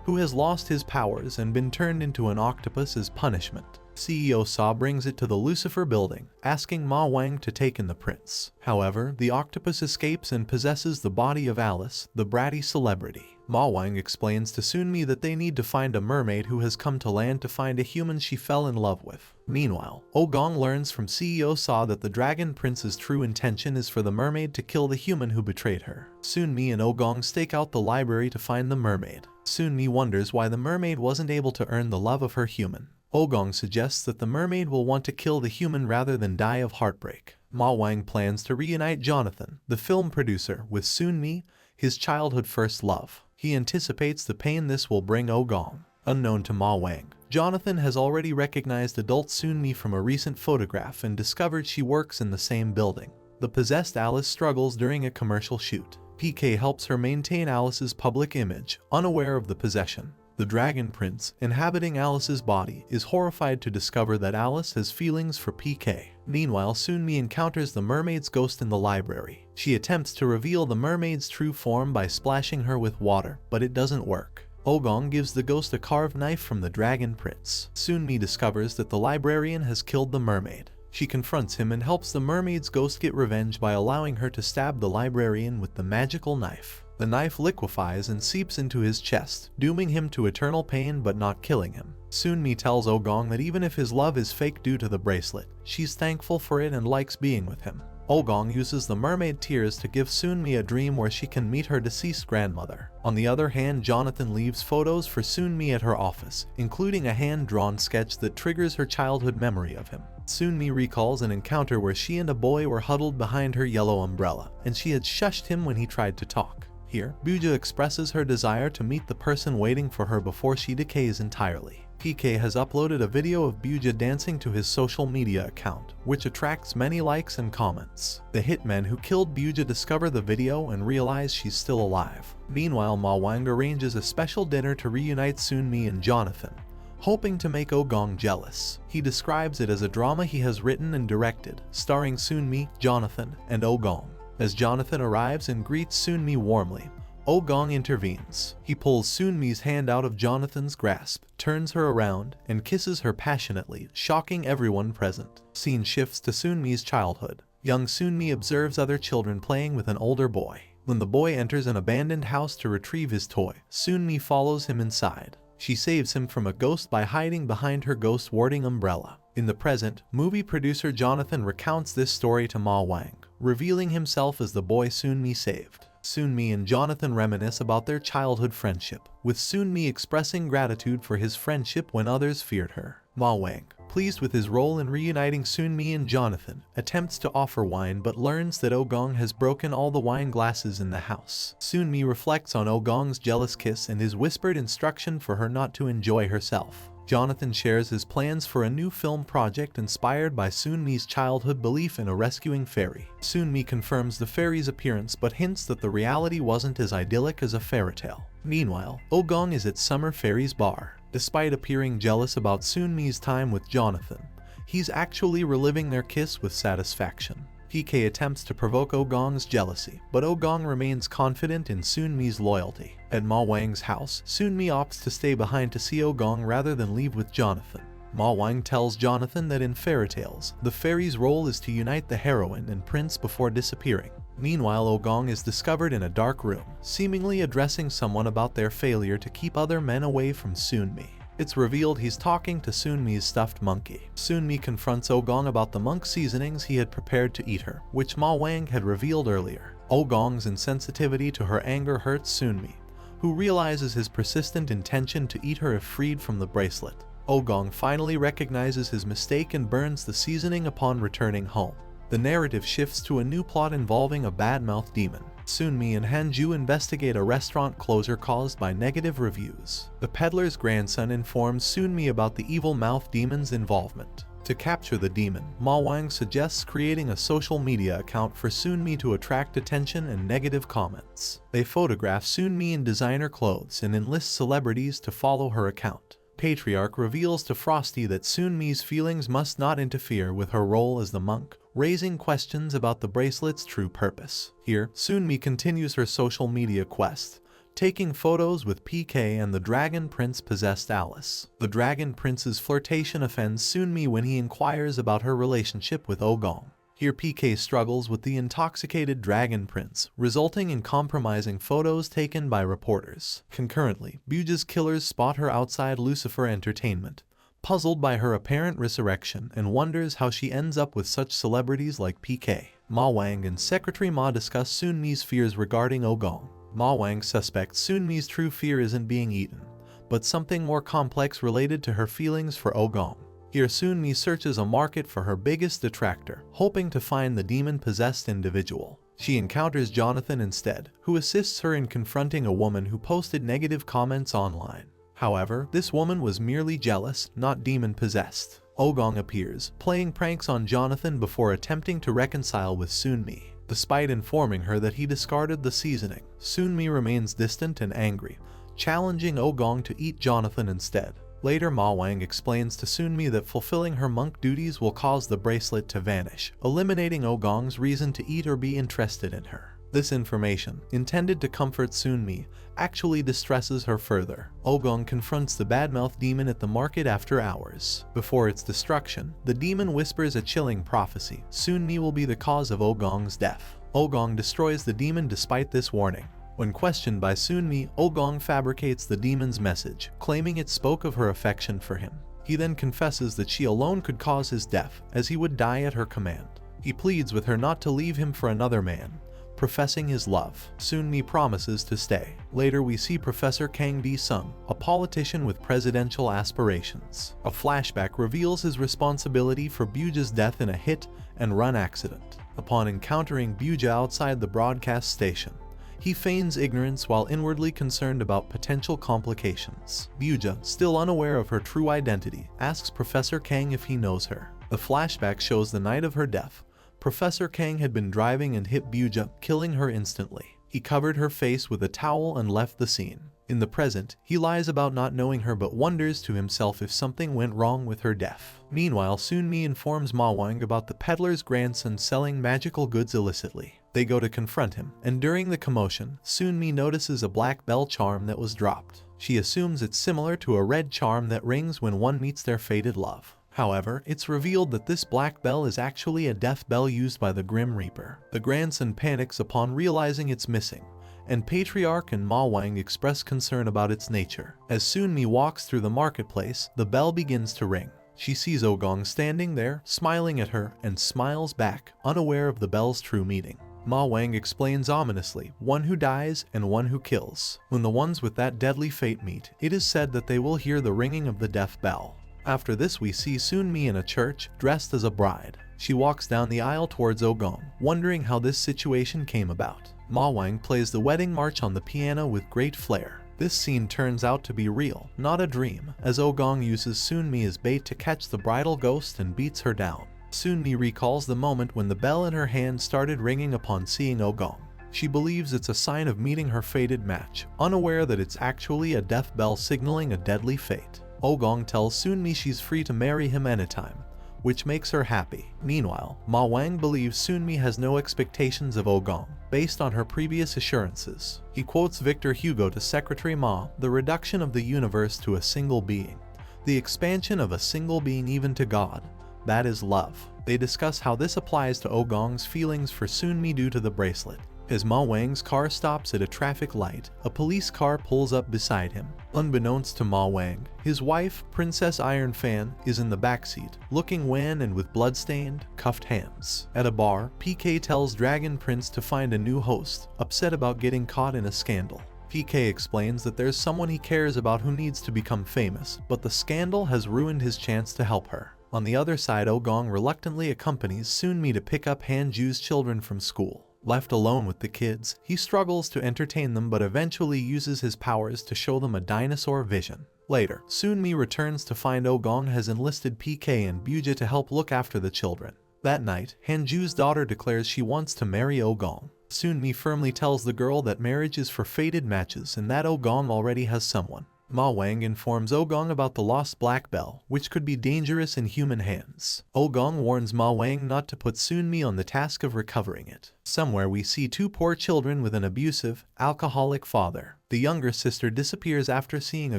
who has lost his powers and been turned into an octopus as punishment. CEO Sa brings it to the Lucifer building, asking Ma-wang to take in the prince. However, the octopus escapes and possesses the body of Alice, the bratty celebrity. Ma-wang explains to Sunmi that they need to find a mermaid who has come to land to find a human she fell in love with. Meanwhile, Ogong learns from CEO Sa that the dragon prince's true intention is for the mermaid to kill the human who betrayed her. Sunmi and Ogong stake out the library to find the mermaid. Sunmi wonders why the mermaid wasn't able to earn the love of her human. Ogong suggests that the mermaid will want to kill the human rather than die of heartbreak. Ma-wang plans to reunite Jonathan, the film producer, with Sunmi, his childhood first love. He anticipates the pain this will bring Ogong. Unknown to Ma-wang, Jonathan has already recognized adult Sunmi from a recent photograph and discovered she works in the same building. The possessed Alice struggles during a commercial shoot. PK helps her maintain Alice's public image, unaware of the possession. The Dragon Prince, inhabiting Alice's body, is horrified to discover that Alice has feelings for PK. Meanwhile, Sunmi encounters the mermaid's ghost in the library. She attempts to reveal the mermaid's true form by splashing her with water, but it doesn't work. Ogong gives the ghost a carved knife from the Dragon Prince. Sunmi discovers that the librarian has killed the mermaid. She confronts him and helps the mermaid's ghost get revenge by allowing her to stab the librarian with the magical knife. The knife liquefies and seeps into his chest, dooming him to eternal pain but not killing him. Sunmi tells Ogong that even if his love is fake due to the bracelet, she's thankful for it and likes being with him. Ogong uses the mermaid tears to give Sunmi a dream where she can meet her deceased grandmother. On the other hand, Jonathan leaves photos for Sunmi at her office, including a hand-drawn sketch that triggers her childhood memory of him. Sunmi recalls an encounter where she and a boy were huddled behind her yellow umbrella, and she had shushed him when he tried to talk. Here, Booja expresses her desire to meet the person waiting for her before she decays entirely. PK has uploaded a video of Booja dancing to his social media account, which attracts many likes and comments. The hitmen who killed Booja discover the video and realize she's still alive. Meanwhile, Ma-wang arranges a special dinner to reunite Sunmi and Jonathan, hoping to make Ogong jealous. He describes it as a drama he has written and directed, starring Sunmi, Jonathan, and Ogong. As Jonathan arrives and greets Sunmi warmly, Ogong intervenes. He pulls Sunmi's hand out of Jonathan's grasp, turns her around, and kisses her passionately, shocking everyone present. Scene shifts to Sunmi's childhood. Young Sunmi observes other children playing with an older boy. When the boy enters an abandoned house to retrieve his toy, Sunmi follows him inside. She saves him from a ghost by hiding behind her ghost-warding umbrella. In the present, movie producer Jonathan recounts this story to Ma-wang, revealing himself as the boy Sunmi saved. Sunmi and Jonathan reminisce about their childhood friendship, with Sunmi expressing gratitude for his friendship when others feared her. Ma-wang, pleased with his role in reuniting Sunmi and Jonathan, attempts to offer wine but learns that Ogong has broken all the wine glasses in the house. Sunmi reflects on Ogong's jealous kiss and his whispered instruction for her not to enjoy herself. Jonathan shares his plans for a new film project inspired by Sunmi's childhood belief in a rescuing fairy. Sunmi confirms the fairy's appearance but hints that the reality wasn't as idyllic as a fairy tale. Meanwhile, Ogong is at Summer Fairy's bar. Despite appearing jealous about Sunmi's time with Jonathan, he's actually reliving their kiss with satisfaction. PK attempts to provoke Ogong's jealousy, but Ogong remains confident in Sunmi's loyalty. At Ma-wang's house, Sunmi opts to stay behind to see Ogong rather than leave with Jonathan. Ma-wang tells Jonathan that in fairy tales, the fairy's role is to unite the heroine and prince before disappearing. Meanwhile, Ogong is discovered in a dark room, seemingly addressing someone about their failure to keep other men away from Sunmi. It's revealed he's talking to Sunmi's stuffed monkey. Sunmi confronts Ogong about the monk seasonings he had prepared to eat her, which Ma-wang had revealed earlier. Ogong's insensitivity to her anger hurts Sunmi, who realizes his persistent intention to eat her if freed from the bracelet. Ogong finally recognizes his mistake and burns the seasoning upon returning home. The narrative shifts to a new plot involving a bad-mouthed demon. Sunmi and Hanju investigate a restaurant closure caused by negative reviews. The peddler's grandson informs Sunmi about the evil mouth demon's involvement. To capture the demon, Ma-wang suggests creating a social media account for Sunmi to attract attention and negative comments. They photograph Sunmi in designer clothes and enlist celebrities to follow her account. Patriarch reveals to Frosty that Sunmi's feelings must not interfere with her role as the monk, raising questions about the bracelet's true purpose. Here, Sunmi continues her social media quest, taking photos with PK and the Dragon Prince possessed Alice. The Dragon Prince's flirtation offends Sunmi when he inquires about her relationship with Ogong. Here PK struggles with the intoxicated Dragon Prince, resulting in compromising photos taken by reporters. Concurrently, Booja's killers spot her outside Lucifer Entertainment, puzzled by her apparent resurrection and wonders how she ends up with such celebrities like PK. Ma-wang and Secretary Ma discuss Sunmi's fears regarding Ogong. Ma-wang suspects Sunmi's true fear isn't being eaten, but something more complex related to her feelings for Ogong. Here Sunmi searches a market for her biggest detractor, hoping to find the demon-possessed individual. She encounters Jonathan instead, who assists her in confronting a woman who posted negative comments online. However, this woman was merely jealous, not demon-possessed. Ogong appears, playing pranks on Jonathan before attempting to reconcile with Sunmi. Despite informing her that he discarded the seasoning, Sunmi remains distant and angry, challenging Ogong to eat Jonathan instead. Later, Ma-wang explains to Sunmi that fulfilling her monk duties will cause the bracelet to vanish, eliminating Ogong's reason to eat or be interested in her. This information, intended to comfort Sunmi, actually distresses her further. Ogong confronts the badmouth demon at the market after hours. Before its destruction, the demon whispers a chilling prophecy: Sunmi will be the cause of Ogong's death. Ogong destroys the demon despite this warning. When questioned by Sunmi, Ogong fabricates the demon's message, claiming it spoke of her affection for him. He then confesses that she alone could cause his death, as he would die at her command. He pleads with her not to leave him for another man, professing his love. Soon-mi promises to stay. Later we see Professor Kang Di-sung, a politician with presidential aspirations. A flashback reveals his responsibility for Byuja's death in a hit-and-run accident. Upon encountering Byuja outside the broadcast station, he feigns ignorance while inwardly concerned about potential complications. Byuja, still unaware of her true identity, asks Professor Kang if he knows her. The flashback shows the night of her death. Professor Kang had been driving and hit Byuja, killing her instantly. He covered her face with a towel and left the scene. In the present, he lies about not knowing her but wonders to himself if something went wrong with her death. Meanwhile, Soon-mi informs Ma-wang about the peddler's grandson selling magical goods illicitly. They go to confront him, and during the commotion, Soon-mi notices a black bell charm that was dropped. She assumes it's similar to a red charm that rings when one meets their fated love. However, it's revealed that this black bell is actually a death bell used by the Grim Reaper. The grandson panics upon realizing it's missing, and Patriarch and Ma-wang express concern about its nature. As Soon-mi walks through the marketplace, the bell begins to ring. She sees Ogong standing there, smiling at her, and smiles back, unaware of the bell's true meaning. Ma-wang explains ominously, one who dies and one who kills. When the ones with that deadly fate meet, it is said that they will hear the ringing of the death bell. After this we see Soon-mi in a church, dressed as a bride. She walks down the aisle towards Ogong, wondering how this situation came about. Ma-wang plays the wedding march on the piano with great flair. This scene turns out to be real, not a dream, as Ogong uses Soon-mi as bait to catch the bridal ghost and beats her down. Soon-mi recalls the moment when the bell in her hand started ringing upon seeing Ogong. She believes it's a sign of meeting her fated match, unaware that it's actually a death bell signaling a deadly fate. Ogong tells Soon-mi she's free to marry him anytime, which makes her happy. Meanwhile, Ma-wang believes Soon-mi has no expectations of Ogong, based on her previous assurances. He quotes Victor Hugo to Secretary Ma, the reduction of the universe to a single being, the expansion of a single being even to God, that is love. They discuss how this applies to Ogong's feelings for Soon-mi due to the bracelet. As Ma-wang's car stops at a traffic light, a police car pulls up beside him. Unbeknownst to Ma-wang, his wife, Princess Iron Fan, is in the backseat, looking wan and with blood-stained, cuffed hands. At a bar, PK tells Dragon Prince to find a new host, upset about getting caught in a scandal. PK explains that there's someone he cares about who needs to become famous, but the scandal has ruined his chance to help her. On the other side, Ogong reluctantly accompanies Soon-mi to pick up Han-ju's children from school. Left alone with the kids, he struggles to entertain them but eventually uses his powers to show them a dinosaur vision. Later, Soon-mi returns to find Ogong has enlisted PK and Byuja to help look after the children. That night, Han-ju's daughter declares she wants to marry Ogong. Soon-mi firmly tells the girl that marriage is for fated matches and that Ogong already has someone. Ma-wang informs Ogong about the lost black bell, which could be dangerous in human hands. Ogong warns Ma-wang not to put Soon-mi on the task of recovering it. Somewhere we see two poor children with an abusive, alcoholic father. The younger sister disappears after seeing a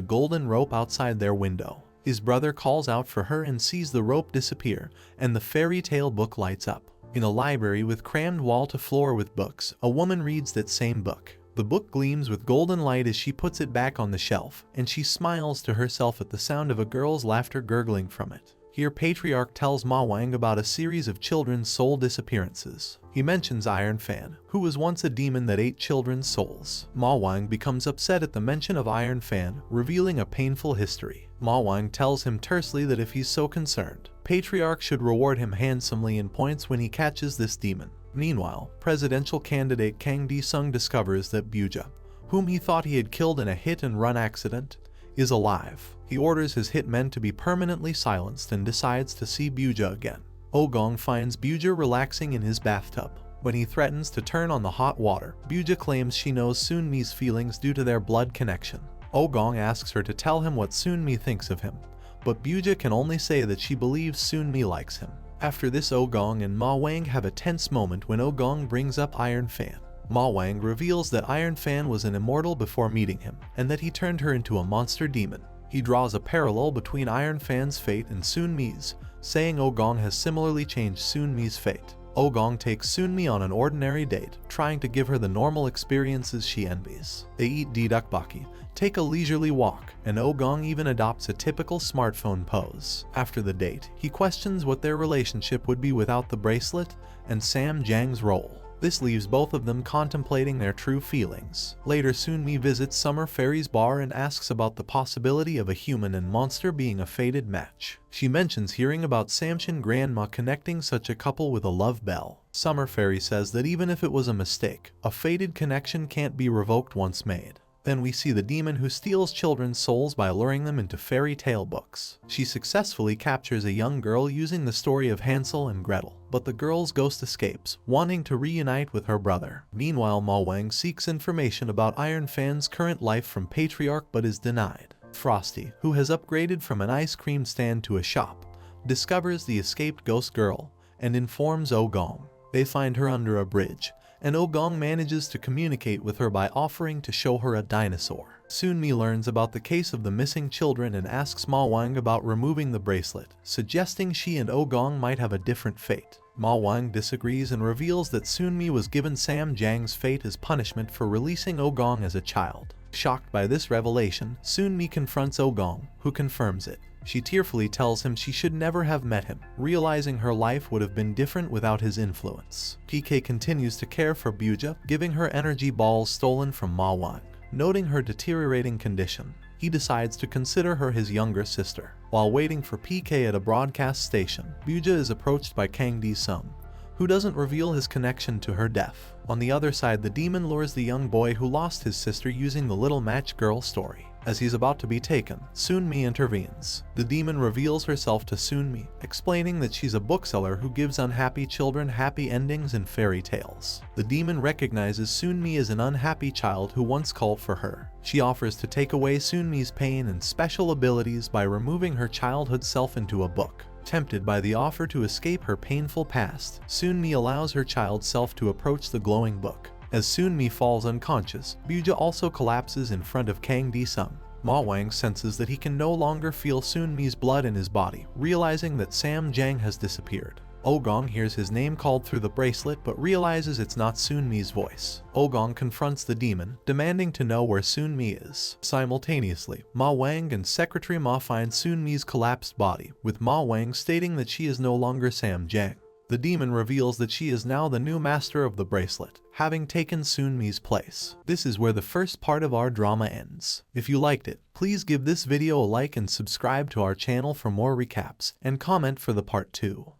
golden rope outside their window. His brother calls out for her and sees the rope disappear, and the fairy tale book lights up. In a library with crammed wall to floor with books, a woman reads that same book. The book gleams with golden light as she puts it back on the shelf, and she smiles to herself at the sound of a girl's laughter gurgling from it. Here Patriarch tells Ma-wang about a series of children's soul disappearances. He mentions Iron Fan, who was once a demon that ate children's souls. Ma-wang becomes upset at the mention of Iron Fan, revealing a painful history. Ma-wang tells him tersely that if he's so concerned, Patriarch should reward him handsomely in points when he catches this demon. Meanwhile, presidential candidate Kang Di-sung discovers that Byuja, whom he thought he had killed in a hit-and-run accident, is alive. He orders his hitmen to be permanently silenced and decides to see Byuja again. Ogong finds Byuja relaxing in his bathtub. When he threatens to turn on the hot water, Byuja claims she knows Soon-mi's feelings due to their blood connection. Ogong asks her to tell him what Soon-mi thinks of him, but Byuja can only say that she believes Soon-mi likes him. After this, Ogong and Ma-wang have a tense moment when Ogong brings up Iron Fan. Ma-wang reveals that Iron Fan was an immortal before meeting him, and that he turned her into a monster demon. He draws a parallel between Iron Fan's fate and Soon-mi's, saying Ogong has similarly changed Soon-mi's fate. Ogong takes Sunmi on an ordinary date, trying to give her the normal experiences she envies. They eat dedukbaki, take a leisurely walk, and Ogong even adopts a typical smartphone pose. After the date, he questions what their relationship would be without the bracelet and Sam Jang's role. This leaves both of them contemplating their true feelings. Later, Sunmi visits Summer Fairy's bar and asks about the possibility of a human and monster being a fated match. She mentions hearing about Samshin grandma connecting such a couple with a love bell. Summer Fairy says that even if it was a mistake, a fated connection can't be revoked once made. Then we see the demon who steals children's souls by luring them into fairy tale books. She successfully captures a young girl using the story of Hansel and Gretel, but the girl's ghost escapes, wanting to reunite with her brother. Meanwhile, Ma-wang seeks information about Iron Fan's current life from Patriarch but is denied. Frosty, who has upgraded from an ice cream stand to a shop, discovers the escaped ghost girl and informs Ogong. They find her under a bridge, and Ogong manages to communicate with her by offering to show her a dinosaur. Sunmi learns about the case of the missing children and asks Ma-wang about removing the bracelet, suggesting she and Ogong might have a different fate. Ma-wang disagrees and reveals that Sunmi was given Sam Jang's fate as punishment for releasing Ogong as a child. Shocked by this revelation, Sunmi confronts Ogong, who confirms it. She tearfully tells him she should never have met him, realizing her life would have been different without his influence. PK continues to care for Buja, giving her energy balls stolen from Ma-wang. Noting her deteriorating condition, he decides to consider her his younger sister. While waiting for PK at a broadcast station, Buja is approached by Kang Di-sung, who doesn't reveal his connection to her death. On the other side, the demon lures the young boy who lost his sister using the Little Match Girl story. As he's about to be taken, Sunmi intervenes. The demon reveals herself to Sunmi, explaining that she's a bookseller who gives unhappy children happy endings in fairy tales. The demon recognizes Sunmi as an unhappy child who once called for her. She offers to take away Sunmi's pain and special abilities by removing her childhood self into a book. Tempted by the offer to escape her painful past, Sunmi allows her child self to approach the glowing book. As Sunmi falls unconscious, Buja also collapses in front of Kang Di-sung. Ma-wang senses that he can no longer feel Sunmi's blood in his body, realizing that Sam Jang has disappeared. Ogong hears his name called through the bracelet but realizes it's not Sunmi's voice. Ogong confronts the demon, demanding to know where Sunmi is. Simultaneously, Ma-wang and Secretary Ma find Sunmi's collapsed body, with Ma-wang stating that she is no longer Sam Jang. The demon reveals that she is now the new master of the bracelet, having taken Sunmi's place. This is where the first part of our drama ends. If you liked it, please give this video a like and subscribe to our channel for more recaps, and comment for the part 2.